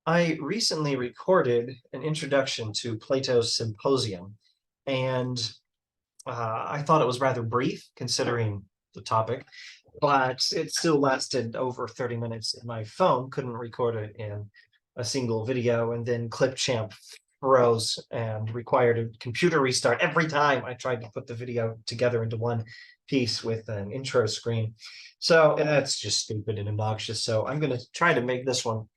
I recently recorded an introduction to Plato's Symposium, and I thought it was rather brief considering the topic, but it still lasted over 30 minutes. My phone couldn't record it in a single video, and then Clipchamp froze and required a computer restart every time I tried to put the video together into one piece with an intro screen. So that's just stupid and obnoxious. So I'm going to try to make this one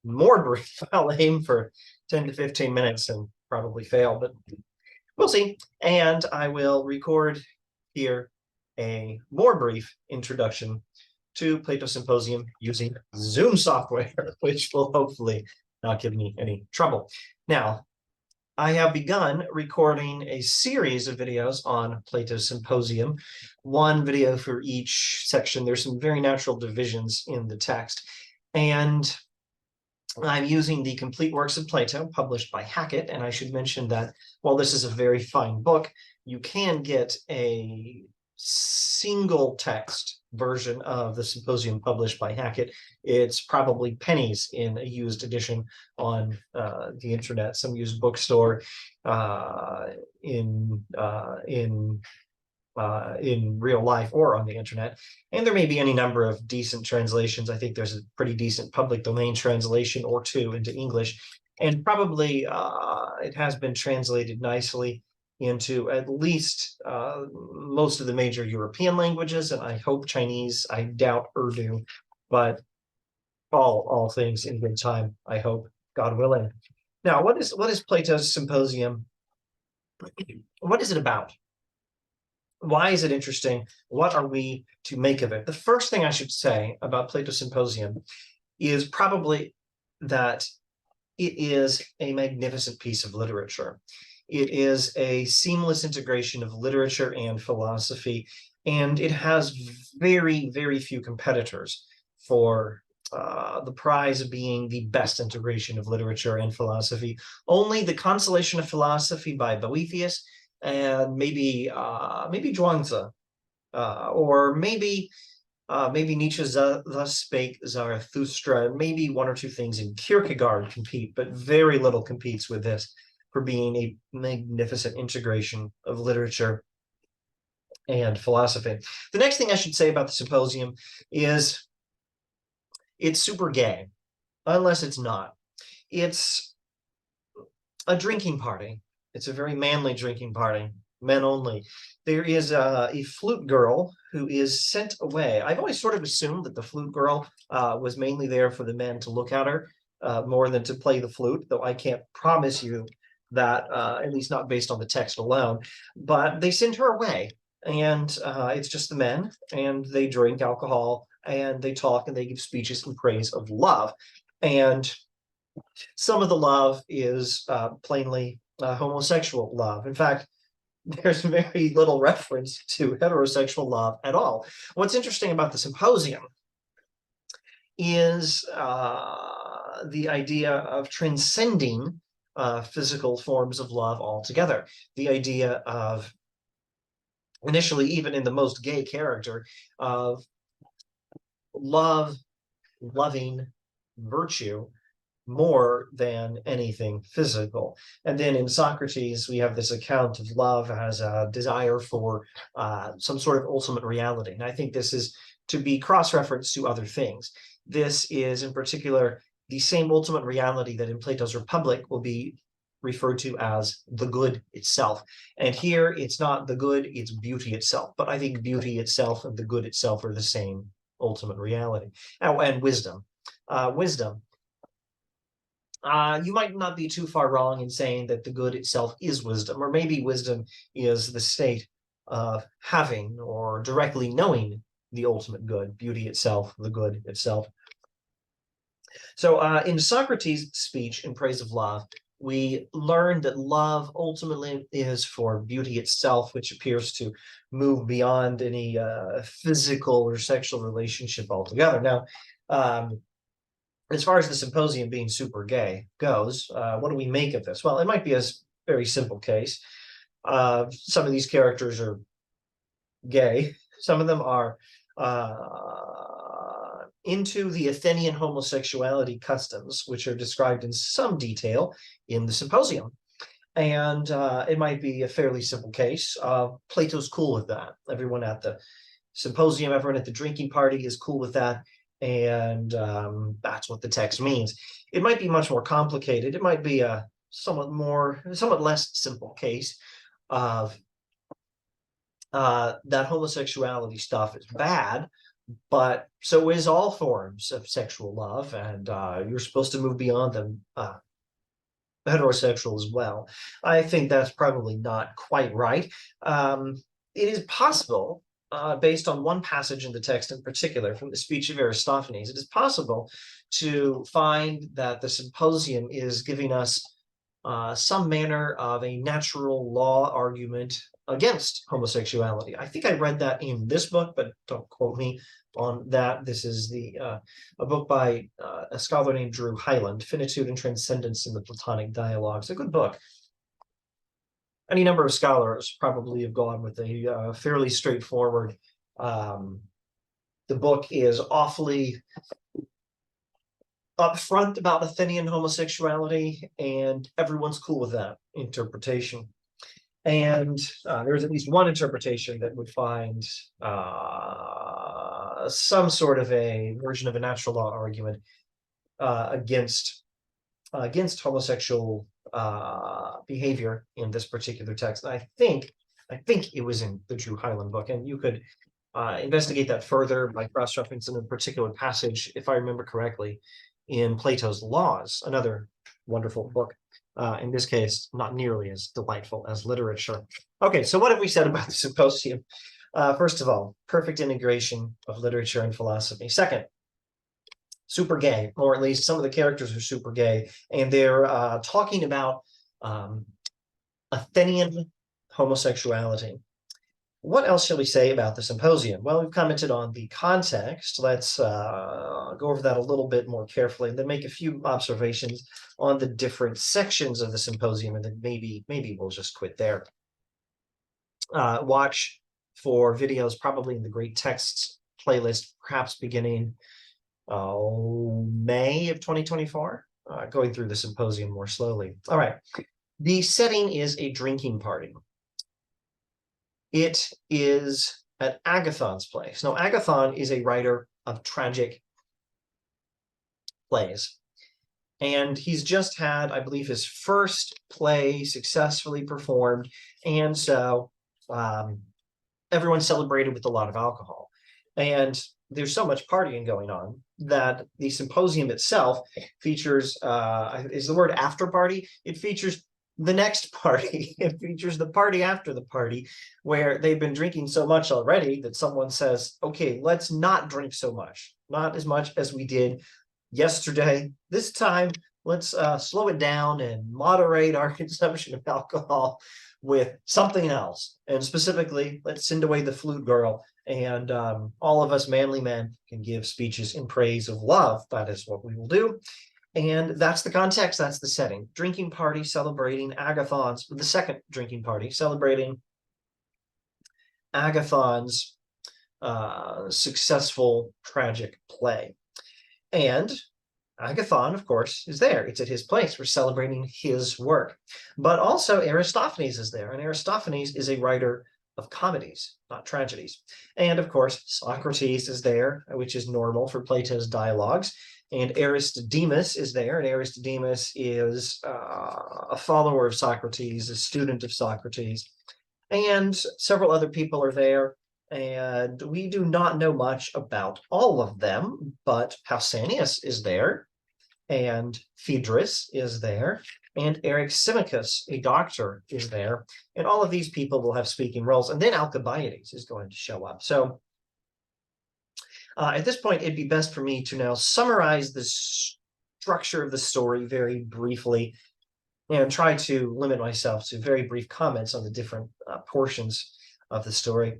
more brief. I'll aim for 10 to 15 minutes and probably fail, but we'll see. And I will record here a more brief introduction to Plato Symposium using Zoom software, which will hopefully not give me any trouble. Now, I have begun recording a series of videos on Plato's Symposium, one video for each section. There's some very natural divisions in the text, and I'm using the complete works of Plato published by Hackett, and I should mention that while this is a very fine book, you can get a single text version of the Symposium published by Hackett. It's probably pennies in a used edition on the internet, some used bookstore in real life or on the internet. And there may be any number of decent translations. I think there's a pretty decent public domain translation or two into English. And probably it has been translated nicely into at least most of the major European languages, and I hope Chinese. I doubt Urdu, but all things in good time, I hope, God willing. Now, what is Plato's Symposium? What is it about? Why is it interesting? What are we to make of it? The first thing I should say about Plato's Symposium is probably that it is a magnificent piece of literature. It is a seamless integration of literature and philosophy, and it has very, very few competitors for the prize of being the best integration of literature and philosophy. Only The Consolation of Philosophy by Boethius and maybe Zhuangzi, or maybe Nietzsche, Thus Spake Zarathustra, and maybe one or two things in Kierkegaard compete, but very little competes with this for being a magnificent integration of literature and philosophy. The next thing I should say about the Symposium is it's super gay, unless it's not. It's a drinking party. It's a very manly drinking party, men only. There is a flute girl who is sent away. I've always sort of assumed that the flute girl was mainly there for the men to look at her more than to play the flute, though I can't promise you that, at least not based on the text alone. But they send her away, and it's just the men, and they drink alcohol, and they talk, and they give speeches in praise of love. And some of the love is plainly homosexual love. In fact, there's very little reference to heterosexual love at all. What's interesting about the Symposium is the idea of transcending physical forms of love altogether. The idea of, initially, even in the most gay character, of loving virtue more than anything physical. And then in Socrates, we have this account of love as a desire for some sort of ultimate reality. And I think this is to be cross-referenced to other things. This is, in particular, the same ultimate reality that in Plato's Republic will be referred to as the good itself. And here, it's not the good, it's beauty itself. But I think beauty itself and the good itself are the same ultimate reality. And wisdom. You might not be too far wrong in saying that the good itself is wisdom, or maybe wisdom is the state of having or directly knowing the ultimate good, beauty itself, the good itself. So in Socrates' speech in praise of love, we learn that love ultimately is for beauty itself, which appears to move beyond any physical or sexual relationship altogether. Now, as far as the Symposium being super gay goes, what do we make of this? Well, it might be a very simple case. Some of these characters are gay. Some of them are into the Athenian homosexuality customs, which are described in some detail in the Symposium. And it might be a fairly simple case. Plato's cool with that. Everyone at the Symposium, everyone at the drinking party is cool with that. And that's what the text means. It might be much more complicated. It might be a somewhat less simple case of that homosexuality stuff is bad, but so is all forms of sexual love, and you're supposed to move beyond them, heterosexual as well. I think that's probably not quite right. It is possible, based on one passage in the text in particular, from the speech of Aristophanes, it is possible to find that the Symposium is giving us some manner of a natural law argument against homosexuality. I think I read that in this book, but don't quote me on that. This is a book by a scholar named Drew Hyland, Finitude and Transcendence in the Platonic Dialogues. A good book. Any number of scholars probably have gone with a fairly straightforward. The book is awfully upfront about Athenian homosexuality, and everyone's cool with that interpretation. And there's at least one interpretation that would find some sort of a version of a natural law argument against homosexual behavior in this particular text. And I think it was in the Drew Hyland book, and you could investigate that further by cross-referencing a particular passage, if I remember correctly, in Plato's Laws, another wonderful book. In this case, not nearly as delightful as literature. Okay, so what have we said about the Symposium? First of all, perfect integration of literature and philosophy. Second, super gay, or at least some of the characters are super gay, and they're talking about Athenian homosexuality. What else shall we say about the Symposium? Well, we've commented on the context. Let's go over that a little bit more carefully, and then make a few observations on the different sections of the Symposium, and then maybe we'll just quit there. Watch for videos probably in the Great Texts playlist, perhaps beginning May of 2024, going through the Symposium more slowly. All right. The setting is a drinking party. It is at Agathon's place. Now, Agathon is a writer of tragic plays. And he's just had, I believe, his first play successfully performed. And so everyone celebrated with a lot of alcohol. And there's so much partying going on that the Symposium itself features, is the word after party? It features the next party. It features the party after the party, where they've been drinking so much already that someone says, okay, let's not drink so much, not as much as we did yesterday. This time, let's slow it down and moderate our consumption of alcohol with something else. And specifically, let's send away the flute girl, and all of us manly men can give speeches in praise of love. That is what we will do. And that's the context, that's the setting. Drinking party celebrating Agathon's, the second drinking party celebrating Agathon's successful tragic play. And Agathon, of course, is there. It's at his place. We're celebrating his work. But also Aristophanes is there, and Aristophanes is a writer of comedies, not tragedies. And of course, Socrates is there, which is normal for Plato's dialogues. And Aristodemus is there, and Aristodemus is a follower of Socrates, a student of Socrates. And several other people are there, and we do not know much about all of them, but Pausanias is there, and Phaedrus is there, and Eryximachus, a doctor, is there, and all of these people will have speaking roles. And then Alcibiades is going to show up. So at this point, it'd be best for me to now summarize the structure of the story very briefly and try to limit myself to very brief comments on the different portions of the story.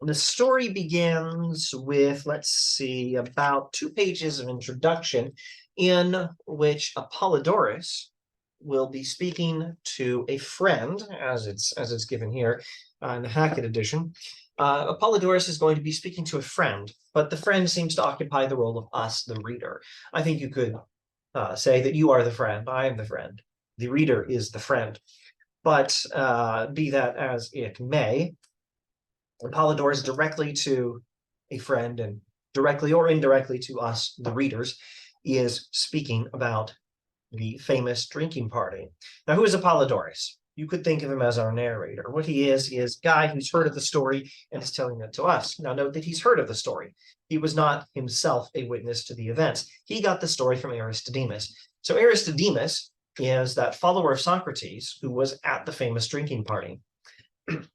The story begins with, let's see, about 2 pages of introduction in which Apollodorus will be speaking to a friend, as it's given here in the Hackett edition. Apollodorus is going to be speaking to a friend, but the friend seems to occupy the role of us, the reader. I think you could say that you are the friend, I am the friend, the reader is the friend. But be that as it may, Apollodorus directly to a friend and directly or indirectly to us, the readers, is speaking about the famous drinking party. Now, who is Apollodorus? You could think of him as our narrator. What he is a guy who's heard of the story and is telling it to us. Now, note that he's heard of the story. He was not himself a witness to the events. He got the story from Aristodemus. So Aristodemus is that follower of Socrates who was at the famous drinking party. And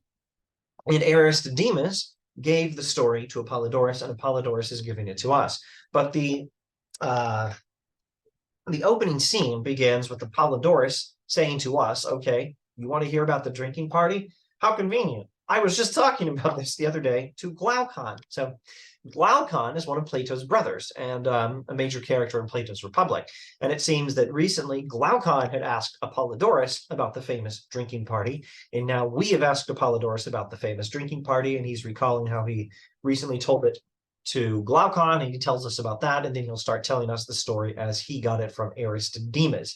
Aristodemus gave the story to Apollodorus, and Apollodorus is giving it to us. But the opening scene begins with Apollodorus saying to us, okay, you want to hear about the drinking party? How convenient. I was just talking about this the other day to Glaucon. So Glaucon is one of Plato's brothers and a major character in Plato's Republic. And it seems that recently Glaucon had asked Apollodorus about the famous drinking party. And now we have asked Apollodorus about the famous drinking party. And he's recalling how he recently told it to Glaucon, and he tells us about that. And then he'll start telling us the story as he got it from Aristodemus.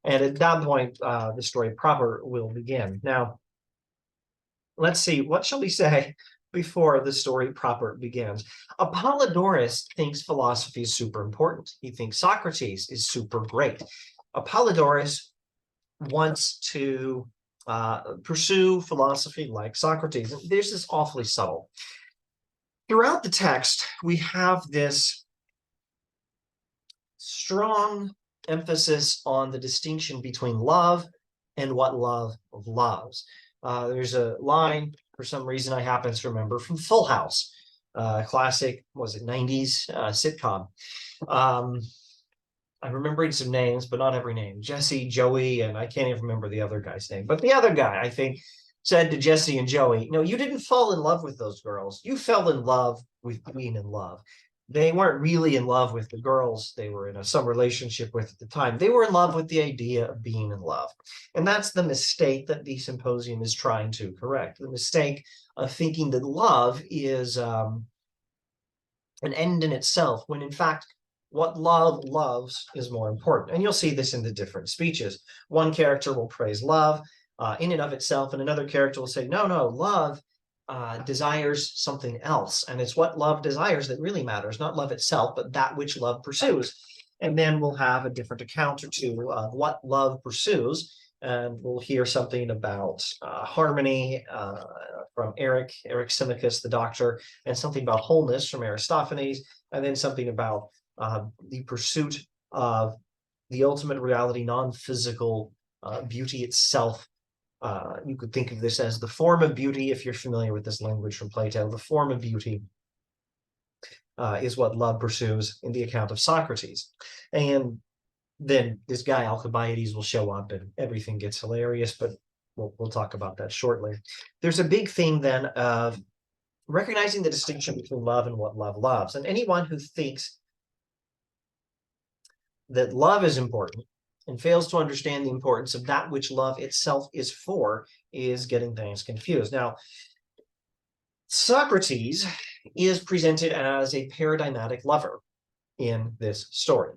And at that point, the story proper will begin. Now, let's see, what shall we say before the story proper begins? Apollodorus thinks philosophy is super important. He thinks Socrates is super great. Apollodorus wants to pursue philosophy like Socrates. This is awfully subtle. Throughout the text, we have this strong emphasis on the distinction between love and what love loves. There's a line, for some reason I happen to remember, from Full House, classic, was it 90s sitcom. I'm remembering some names, but not every name. Jesse, Joey, and I can't even remember the other guy's name. But the other guy, I think, said to Jesse and Joey, no, you didn't fall in love with those girls. You fell in love with being in love. They weren't really in love with the girls they were in some relationship with at the time. They were in love with the idea of being in love. And that's the mistake that the Symposium is trying to correct. The mistake of thinking that love is an end in itself, when in fact, what love loves is more important. And you'll see this in the different speeches. One character will praise love in and of itself, and another character will say, no, love desires something else. And it's what love desires that really matters, not love itself, but that which love pursues. And then we'll have a different account or two of what love pursues. And we'll hear something about harmony from Eric Symmachus, the doctor, and something about wholeness from Aristophanes, and then something about the pursuit of the ultimate reality, non-physical beauty itself. You could think of this as the form of beauty, if you're familiar with this language from Plato. The form of beauty is what love pursues in the account of Socrates. And then this guy Alcibiades will show up and everything gets hilarious, but we'll talk about that shortly. There's a big theme then of recognizing the distinction between love and what love loves. And anyone who thinks that love is important and fails to understand the importance of that which love itself is for is getting things confused. Now, Socrates is presented as a paradigmatic lover in this story.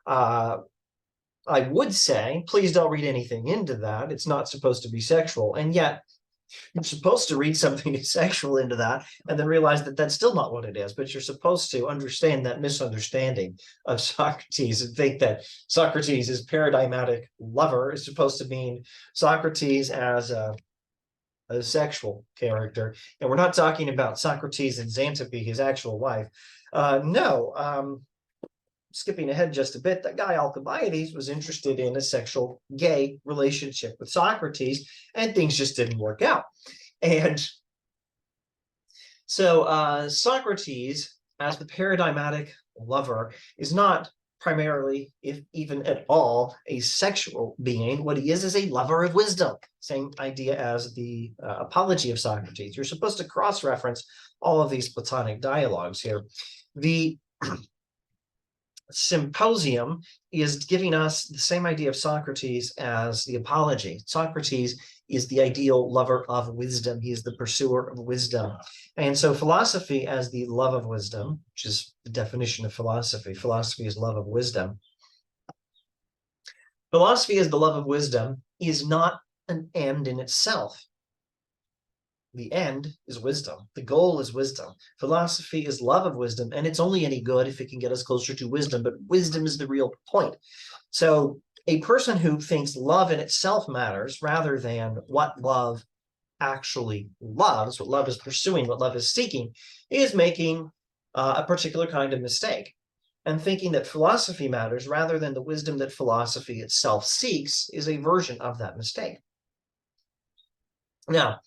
I would say, please don't read anything into that. It's not supposed to be sexual. And yet, you're supposed to read something sexual into that and then realize that that's still not what it is. But you're supposed to understand that misunderstanding of Socrates and think that Socrates' is paradigmatic lover is supposed to mean Socrates as a sexual character. And we're not talking about Socrates and Xantippe, his actual wife. No. Skipping ahead just a bit, that guy Alcibiades was interested in a sexual gay relationship with Socrates, and things just didn't work out. And so Socrates, as the paradigmatic lover, is not primarily, if even at all, a sexual being. What he is a lover of wisdom. Same idea as the Apology of Socrates. You're supposed to cross-reference all of these Platonic dialogues here. The Symposium is giving us the same idea of Socrates as the Apology. Socrates is the ideal lover of wisdom. He is the pursuer of wisdom. And so philosophy as the love of wisdom, which is the definition of philosophy. Philosophy is love of wisdom. Philosophy as the love of wisdom is not an end in itself. The end is wisdom. The goal is wisdom. Philosophy is love of wisdom, and it's only any good if it can get us closer to wisdom, but wisdom is the real point. So a person who thinks love in itself matters rather than what love actually loves, what love is pursuing, what love is seeking, is making a particular kind of mistake. And thinking that philosophy matters rather than the wisdom that philosophy itself seeks is a version of that mistake. Now,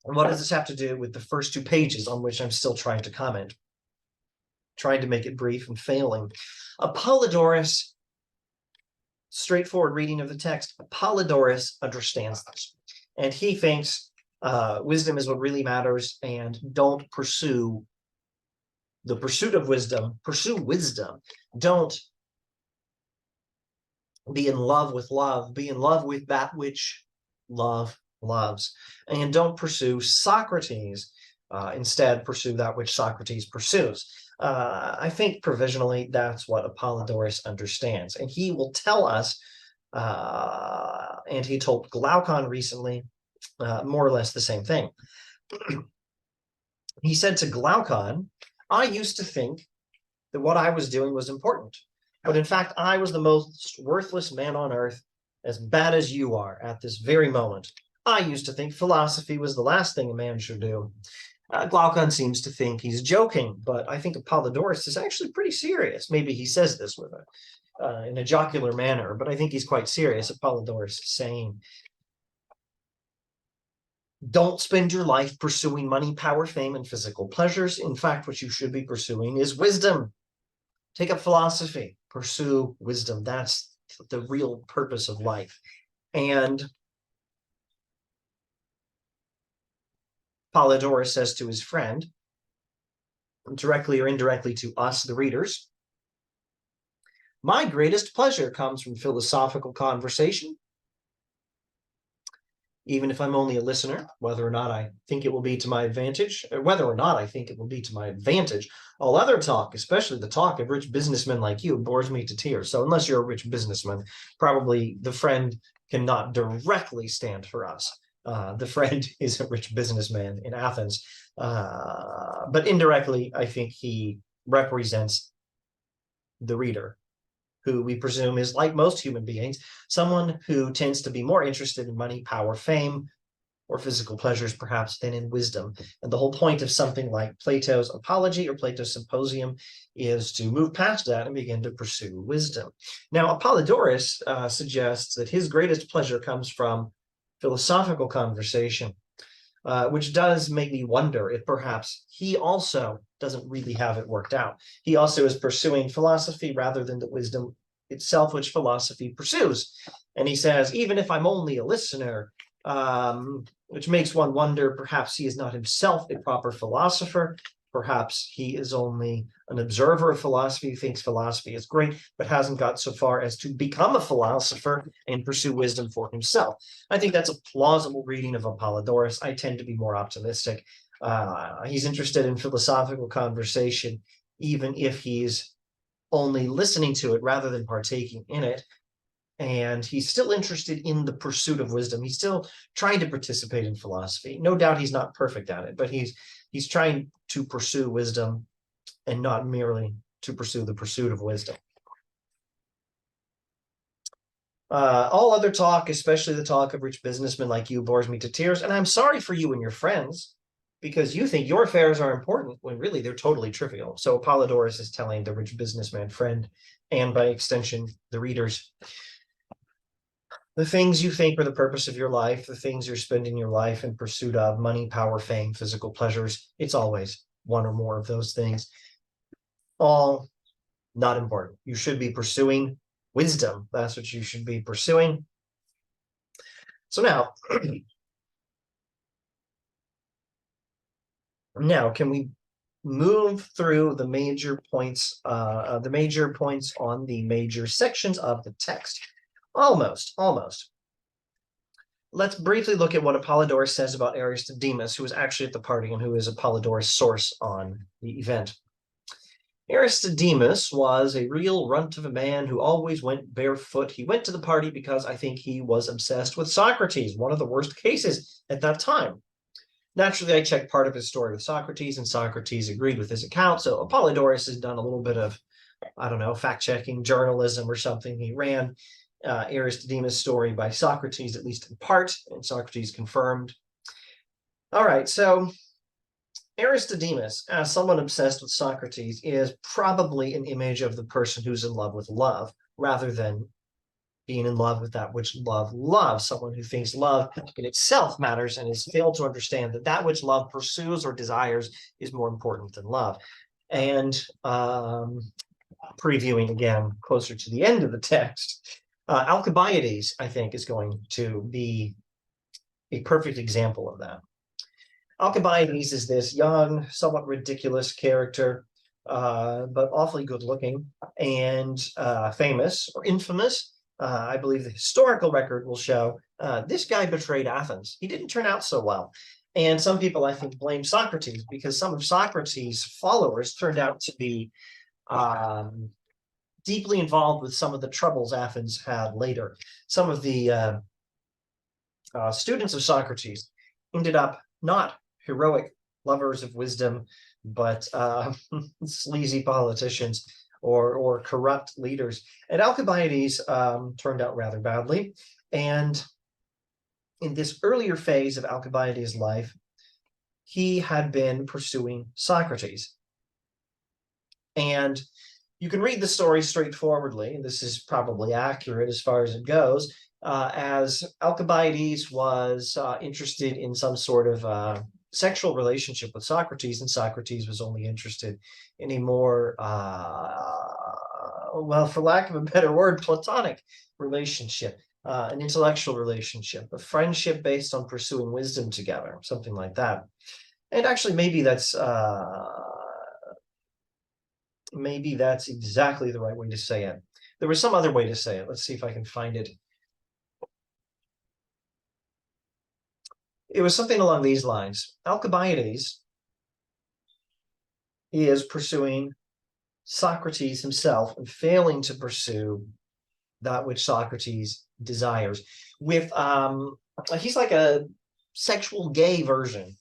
what does this have to do with the first 2 pages on which I'm still trying to comment? Trying to make it brief and failing. Apollodorus, straightforward reading of the text, Apollodorus understands this. And he thinks wisdom is what really matters, and don't pursue the pursuit of wisdom. Pursue wisdom. Don't be in love with love. Be in love with that which love loves, and don't pursue Socrates. Instead, pursue that which Socrates pursues. I think provisionally that's what Apollodorus understands, and he will tell us, and he told Glaucon recently, more or less the same thing. He said to Glaucon, I used to think that what I was doing was important, but in fact, I was the most worthless man on earth, as bad as you are at this very moment. I used to think philosophy was the last thing a man should do. Glaucon seems to think he's joking, but I think Apollodorus is actually pretty serious. Maybe he says this with in a jocular manner, but I think he's quite serious. Apollodorus is saying, don't spend your life pursuing money, power, fame, and physical pleasures. In fact, what you should be pursuing is wisdom. Take up philosophy, pursue wisdom. That's the real purpose of life. And Apollodorus says to his friend, directly or indirectly to us, the readers, my greatest pleasure comes from philosophical conversation, even if I'm only a listener, whether or not I think it will be to my advantage, or whether or not I think it will be to my advantage. All other talk, especially the talk of rich businessmen like you, bores me to tears. So unless you're a rich businessman, probably the friend cannot directly stand for us. The friend is a rich businessman in Athens, but indirectly, I think he represents the reader, who we presume is, like most human beings, someone who tends to be more interested in money, power, fame, or physical pleasures, perhaps, than in wisdom. And the whole point of something like Plato's Apology or Plato's Symposium is to move past that and begin to pursue wisdom. Now, Apollodorus suggests that his greatest pleasure comes from philosophical conversation, which does make me wonder if perhaps he also doesn't really have it worked out. He also is pursuing philosophy rather than the wisdom itself, which philosophy pursues. And he says, even if I'm only a listener, which makes one wonder, perhaps he is not himself a proper philosopher. Perhaps he is only an observer of philosophy who thinks philosophy is great, but hasn't got so far as to become a philosopher and pursue wisdom for himself. I think that's a plausible reading of Apollodorus. I tend to be more optimistic. He's interested in philosophical conversation, even if he's only listening to it rather than partaking in it. And he's still interested in the pursuit of wisdom. He's still trying to participate in philosophy. No doubt he's not perfect at it, but he's trying to pursue wisdom and not merely to pursue the pursuit of wisdom. All other talk, especially the talk of rich businessmen like you, bores me to tears. And I'm sorry for you and your friends, because you think your affairs are important when really they're totally trivial. So Apollodorus is telling the rich businessman friend, and by extension, the readers, the things you think are the purpose of your life, the things you're spending your life in pursuit of, money, power, fame, physical pleasures, it's always one or more of those things. All not important. You should be pursuing wisdom. That's what you should be pursuing. So now can we move through the major points on the major sections of the text. Almost. Let's briefly look at what Apollodorus says about Aristodemus, who was actually at the party and who is Apollodorus' source on the event. Aristodemus was a real runt of a man who always went barefoot. He went to the party because I think he was obsessed with Socrates, one of the worst cases at that time. Naturally, I checked part of his story with Socrates, and Socrates agreed with his account. So Apollodorus has done a little bit of, I don't know, fact-checking journalism or something. He ran Aristodemus' story by Socrates, at least in part, and Socrates confirmed. All right, so Aristodemus, as someone obsessed with Socrates, is probably an image of the person who's in love with love, rather than being in love with that which love loves, someone who thinks love in itself matters and has failed to understand that that which love pursues or desires is more important than love. And previewing again closer to the end of the text, Alcibiades, I think, is going to be a perfect example of that. Alcibiades is this young, somewhat ridiculous character, but awfully good looking and famous or infamous. I believe the historical record will show this guy betrayed Athens. He didn't turn out so well. And some people, I think, blame Socrates because some of Socrates' followers turned out to be deeply involved with some of the troubles Athens had later. Some of the students of Socrates ended up not heroic lovers of wisdom, but sleazy politicians or corrupt leaders. And Alcibiades turned out rather badly. And in this earlier phase of Alcibiades' life, he had been pursuing Socrates. And you can read the story straightforwardly, and this is probably accurate as far as it goes, as Alcibiades was interested in some sort of sexual relationship with Socrates, and Socrates was only interested in a more, well, for lack of a better word, platonic relationship, an intellectual relationship, a friendship based on pursuing wisdom together, something like that. And actually, maybe that's exactly the right way to say it. There was some other way to say it. Let's see if I can find it. It was something along these lines. Alcibiades is pursuing Socrates himself and failing to pursue that which Socrates desires. With he's like a sexual gay version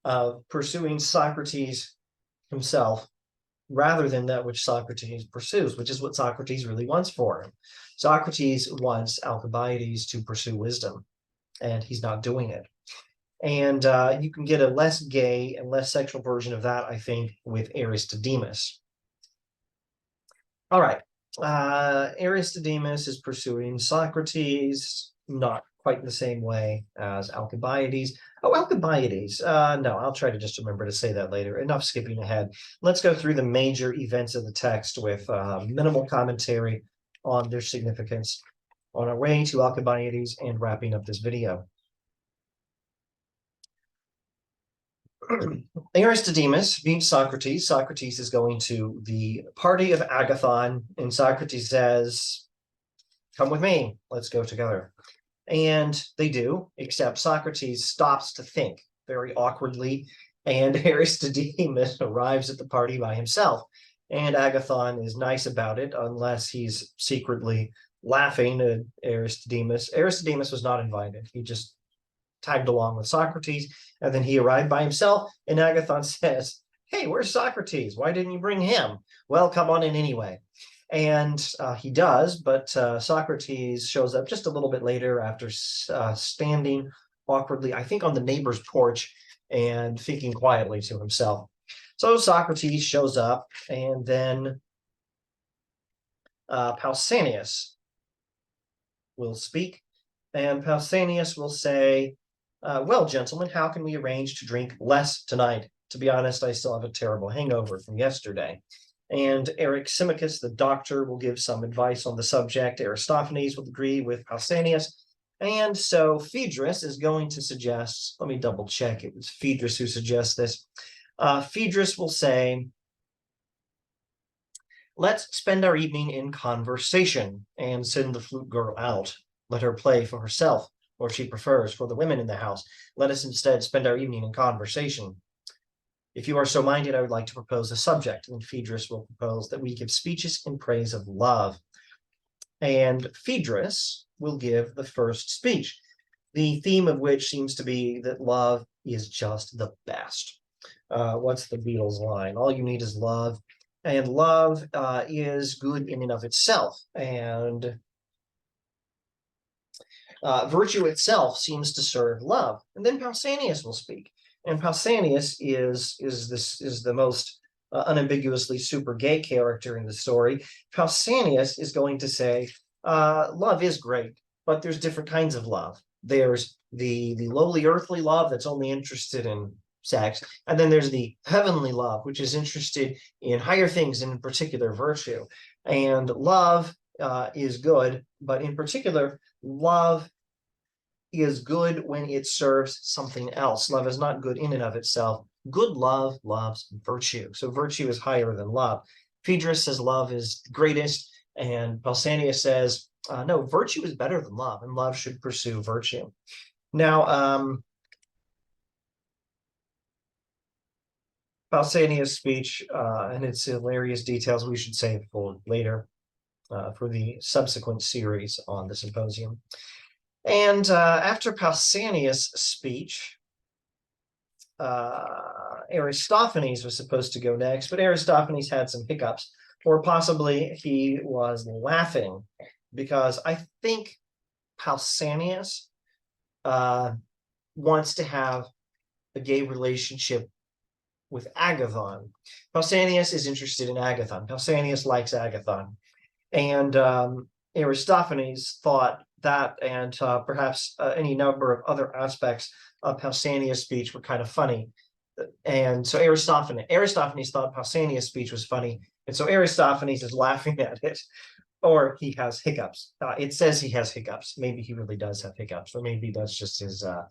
of pursuing Socrates himself rather than that which Socrates pursues, which is what Socrates really wants for him. Socrates wants Alcibiades to pursue wisdom, and he's not doing it. And you can get a less gay and less sexual version of that, I think, with Aristodemus. All right. Aristodemus is pursuing Socrates, not quite in the same way as Alcibiades. Oh, Alcibiades. No, I'll try to just remember to say that later. Enough skipping ahead. Let's go through the major events of the text with minimal commentary on their significance on our way to Alcibiades and wrapping up this video. Aristodemus meets Socrates. Socrates is going to the party of Agathon, and Socrates says, "Come with me, let's go together." And they do, except Socrates stops to think very awkwardly, and Aristodemus arrives at the party by himself. And Agathon is nice about it, unless he's secretly laughing at Aristodemus. Aristodemus was not invited. He just tagged along with Socrates, and then he arrived by himself, and Agathon says, "Hey, where's Socrates? Why didn't you bring him?" "Well, come on in anyway." And he does, but Socrates shows up just a little bit later after standing awkwardly, I think, on the neighbor's porch and thinking quietly to himself. So Socrates shows up, and then Pausanias will speak, and Pausanias will say, "Well, gentlemen, how can we arrange to drink less tonight? To be honest, I still have a terrible hangover from yesterday." And Eryximachus, the doctor, will give some advice on the subject. Aristophanes will agree with Pausanias. And so Phaedrus is going to suggest, let me double check, it was Phaedrus who suggests this. Phaedrus will say, let's spend our evening in conversation and send the flute girl out. Let her play for herself, or if she prefers, for the women in the house. Let us instead spend our evening in conversation. If you are so minded, I would like to propose a subject. And Phaedrus will propose that we give speeches in praise of love. And Phaedrus will give the first speech, the theme of which seems to be that love is just the best. What's the Beatles line? All you need is love. And love is good in and of itself. And virtue itself seems to serve love. And then Pausanias will speak. And Pausanias is the most unambiguously super gay character in the story. Pausanias is going to say, love is great, but there's different kinds of love. There's the lowly earthly love that's only interested in sex, and then there's the heavenly love, which is interested in higher things, and in particular virtue. And love is good, but in particular, love is good when it serves something else. Love is not good in and of itself. Good love loves virtue. So virtue is higher than love. Phaedrus says love is greatest, and Pausanias says, no, virtue is better than love, and love should pursue virtue. Now, Pausanias' speech and its hilarious details we should save for later, for the subsequent series on the Symposium. And after Pausanias' speech, Aristophanes was supposed to go next, but Aristophanes had some hiccups, or possibly he was laughing, because I think Pausanias wants to have a gay relationship with Agathon. Pausanias is interested in Agathon. Pausanias likes Agathon. And Aristophanes thought that, and perhaps any number of other aspects of Pausanias' speech were kind of funny. And so Aristophanes thought Pausanias' speech was funny, and so Aristophanes is laughing at it, or he has hiccups. It says he has hiccups. Maybe he really does have hiccups, or maybe that's just his a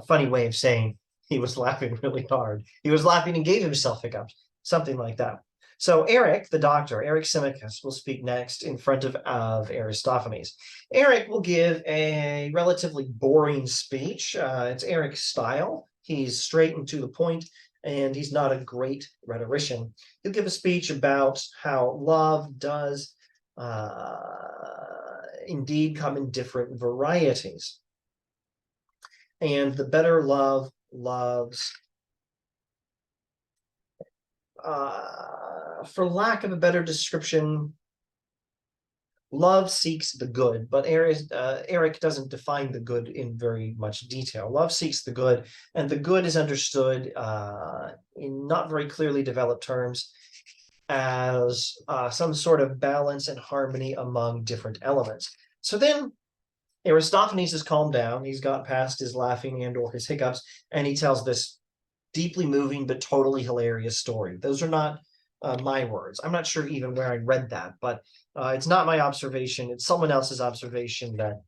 funny way of saying he was laughing really hard. He was laughing and gave himself hiccups, something like that. So Eric, the doctor, Eric Symmachus, will speak next in front of Aristophanes. Eric will give a relatively boring speech. It's Eric's style. He's straight and to the point, and he's not a great rhetorician. He'll give a speech about how love does indeed come in different varieties. And the better love loves, for lack of a better description, love seeks the good, but Eric doesn't define the good in very much detail. Love seeks the good, and the good is understood in not very clearly developed terms as some sort of balance and harmony among different elements. So then Aristophanes has calmed down. He's got past his laughing and or his hiccups, and he tells this deeply moving but totally hilarious story. Those are not my words. I'm not sure even where I read that, but it's not my observation. It's someone else's observation that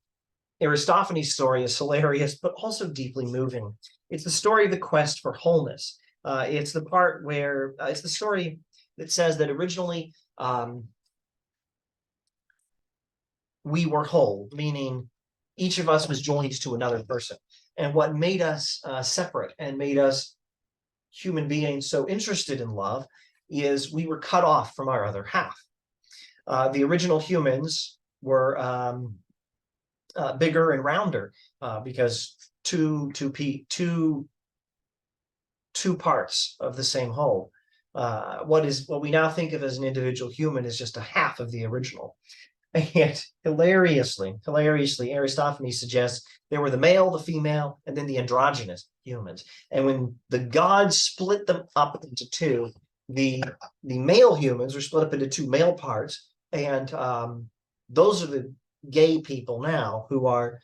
Aristophanes' story is hilarious, but also deeply moving. It's the story of the quest for wholeness. It's the part where it's the story that says that originally we were whole, meaning each of us was joined to another person. And what made us separate and made us human beings so interested in love is we were cut off from our other half. The original humans were bigger and rounder because two parts of the same whole. What we now think of as an individual human is just a half of the original. And hilariously, Aristophanes suggests there were the male, the female, and then the androgynous humans. And when the gods split them up into two, the male humans are split up into two male parts, and those are the gay people now who are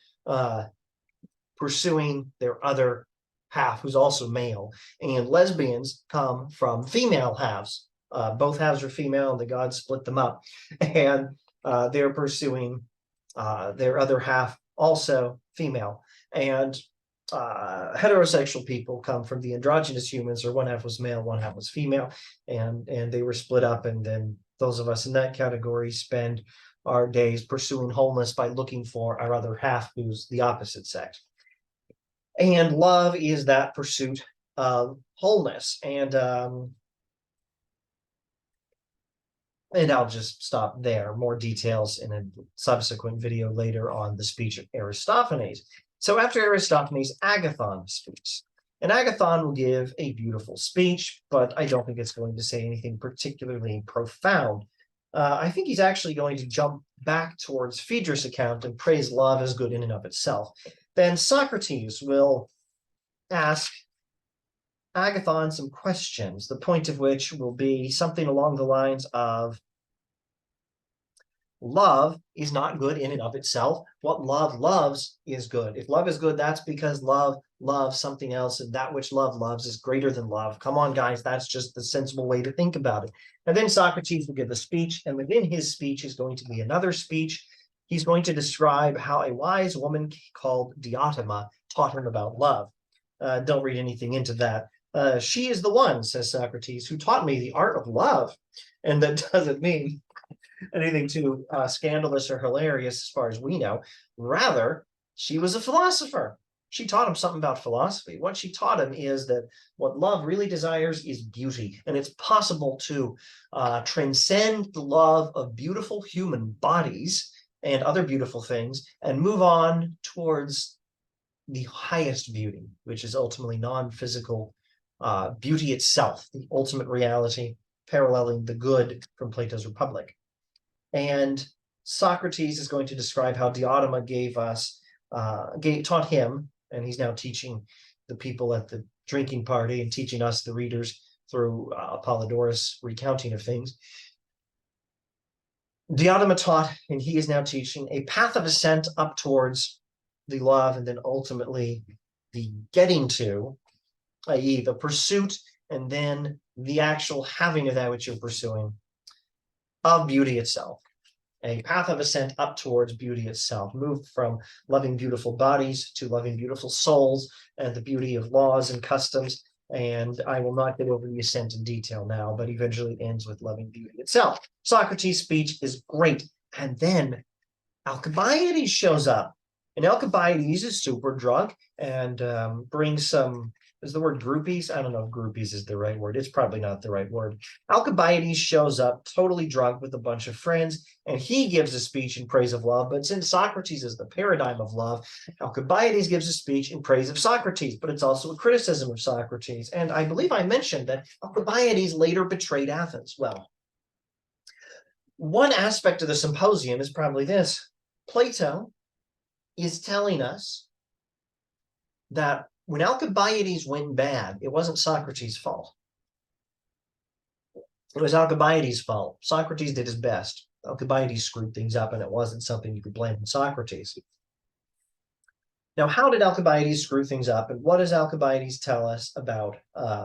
pursuing their other half, who's also male. And lesbians come from female halves. Both halves are female, and the gods split them up. And they're pursuing their other half also female. And heterosexual people come from the androgynous humans, or one half was male, one half was female, and they were split up. And then those of us in that category spend our days pursuing wholeness by looking for our other half, who's the opposite sex. And love is that pursuit of wholeness. And I'll just stop there. More details in a subsequent video later on the speech of Aristophanes. So after Aristophanes, Agathon speaks. And Agathon will give a beautiful speech, but I don't think it's going to say anything particularly profound. I think he's actually going to jump back towards Phaedrus' account and praise love as good in and of itself. Then Socrates will ask Agathon some questions, the point of which will be something along the lines of, love is not good in and of itself. What love loves is good. If love is good, that's because love loves something else, and that which love loves is greater than love. Come on, guys, that's just the sensible way to think about it. And then Socrates will give a speech, and within his speech is going to be another speech. He's going to describe how a wise woman called Diotima taught him about love. Don't read anything into that. She is the one, says Socrates, who taught me the art of love. And that doesn't mean anything too scandalous or hilarious as far as we know. Rather, she was a philosopher. She taught him something about philosophy. What she taught him is that what love really desires is beauty. And it's possible to transcend the love of beautiful human bodies and other beautiful things and move on towards the highest beauty, which is ultimately non-physical beauty itself, the ultimate reality, paralleling the good from Plato's Republic. And Socrates is going to describe how Diotima taught him, and he's now teaching the people at the drinking party and teaching us, the readers, through Apollodorus' recounting of things. Diotima taught, and he is now teaching, a path of ascent up towards the love and then ultimately the getting to, i.e. the pursuit and then the actual having of that which you're pursuing, of beauty itself. A path of ascent up towards beauty itself, moved from loving beautiful bodies to loving beautiful souls and the beauty of laws and customs. And I will not get over the ascent in detail now, but eventually it ends with loving beauty itself. Socrates' speech is great. And then Alcibiades shows up. And Alcibiades is super drunk and brings some, is the word groupies? I don't know if groupies is the right word. It's probably not the right word. Alcibiades shows up totally drunk with a bunch of friends, and he gives a speech in praise of love. But since Socrates is the paradigm of love, Alcibiades gives a speech in praise of Socrates, but it's also a criticism of Socrates. And I believe I mentioned that Alcibiades later betrayed Athens. Well, one aspect of the Symposium is probably this. Plato is telling us that when Alcibiades went bad, it wasn't Socrates' fault. It was Alcibiades' fault. Socrates did his best. Alcibiades screwed things up, and it wasn't something you could blame on Socrates. Now, how did Alcibiades screw things up, and what does Alcibiades tell us about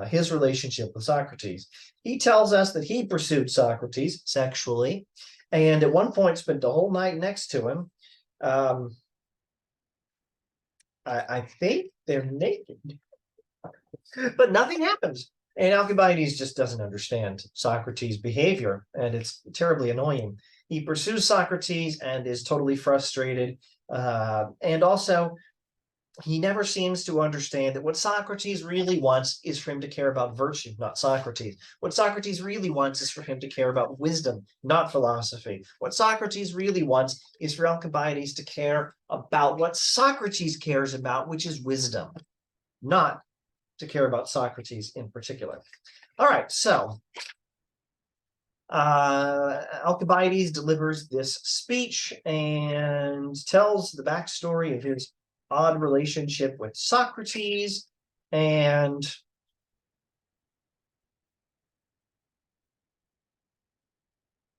his relationship with Socrates? He tells us that he pursued Socrates sexually, and at one point spent the whole night next to him. I think they're naked, but nothing happens. And Alcibiades just doesn't understand Socrates' behavior, and it's terribly annoying. He pursues Socrates and is totally frustrated. And also, he never seems to understand that what Socrates really wants is for him to care about virtue, not Socrates. What Socrates really wants is for him to care about wisdom, not philosophy. What Socrates really wants is for Alcibiades to care about what Socrates cares about, which is wisdom, not to care about Socrates in particular. All right, so Alcibiades delivers this speech and tells the backstory of his odd relationship with Socrates, and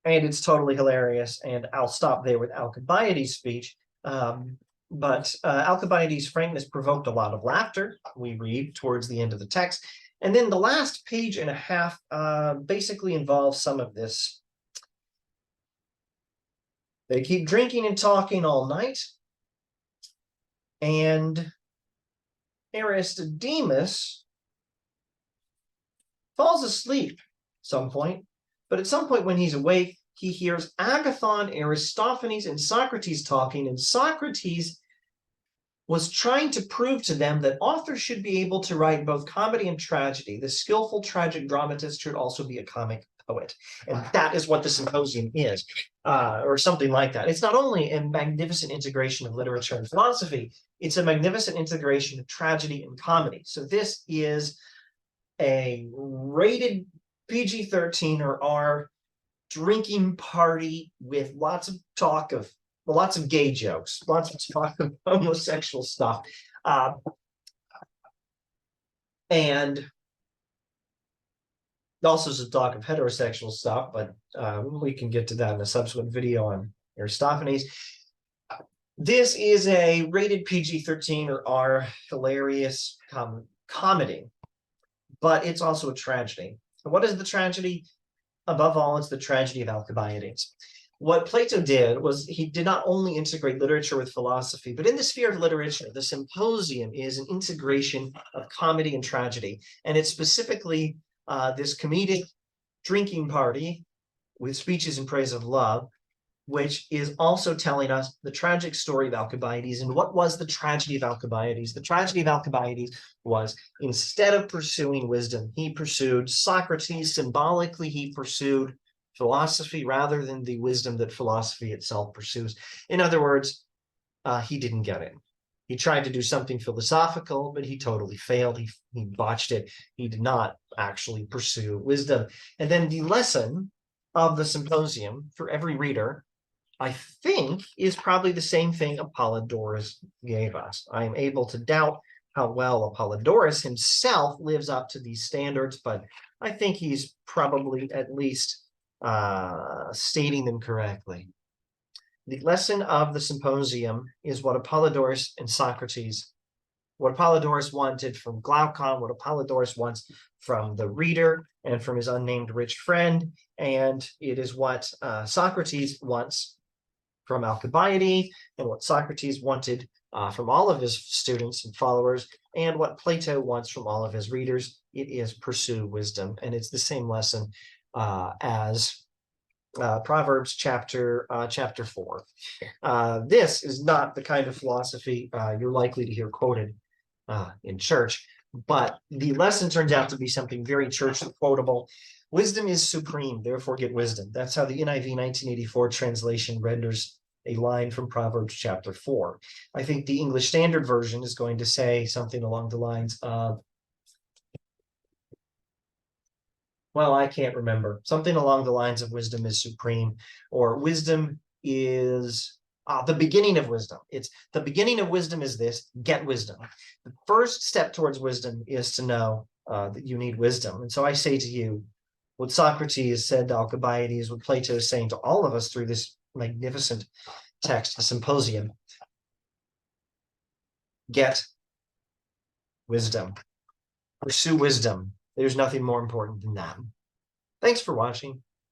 it's totally hilarious. And I'll stop there with Alcibiades' speech. But Alcibiades' frankness provoked a lot of laughter, we read towards the end of the text. And then the last page and a half basically involves some of this. They keep drinking and talking all night. And Aristodemus falls asleep at some point, but at some point when he's awake, he hears Agathon, Aristophanes, and Socrates talking, and Socrates was trying to prove to them that authors should be able to write both comedy and tragedy. The skillful tragic dramatist should also be a comic poet. And that is what the Symposium is, or something like that. It's not only a magnificent integration of literature and philosophy, it's a magnificent integration of tragedy and comedy. So this is a rated PG-13 or R drinking party with lots of gay jokes, lots of talk of homosexual stuff, and also some talk of heterosexual stuff, but we can get to that in a subsequent video on Aristophanes. This is a rated PG-13 or R hilarious comedy, but it's also a tragedy. What is the tragedy? Above all, it's the tragedy of Alcibiades. What Plato did was he did not only integrate literature with philosophy, but in the sphere of literature, the Symposium is an integration of comedy and tragedy. And it's specifically this comedic drinking party with speeches in praise of love, which is also telling us the tragic story of Alcibiades. And what was the tragedy of Alcibiades? The tragedy of Alcibiades was, instead of pursuing wisdom, he pursued Socrates. Symbolically, he pursued philosophy rather than the wisdom that philosophy itself pursues. In other words, he didn't get it. He tried to do something philosophical, but he totally failed. He botched it. He did not actually pursue wisdom. And then the lesson of the Symposium for every reader, I think, is probably the same thing Apollodorus gave us. I am able to doubt how well Apollodorus himself lives up to these standards, but I think he's probably at least stating them correctly. The lesson of the Symposium is what Apollodorus and Socrates, what Apollodorus wanted from Glaucon, what Apollodorus wants from the reader and from his unnamed rich friend, and it is what Socrates wants from Alcibiades, and what Socrates wanted from all of his students and followers, and what Plato wants from all of his readers. It is pursue wisdom, and it's the same lesson as Proverbs chapter 4. This is not the kind of philosophy you're likely to hear quoted in church, but the lesson turns out to be something very church quotable. Wisdom is supreme, therefore get wisdom. That's how the NIV 1984 translation renders a line from Proverbs chapter 4. I think the English Standard Version is going to say something along the lines of, well, I can't remember. Something along the lines of wisdom is supreme, or wisdom is the beginning of wisdom. It's the beginning of wisdom is this: get wisdom. The first step towards wisdom is to know that you need wisdom. And so I say to you, what Socrates said to Alcibiades, what Plato is saying to all of us through this magnificent text, the Symposium: get wisdom. Pursue wisdom. There's nothing more important than that. Thanks for watching.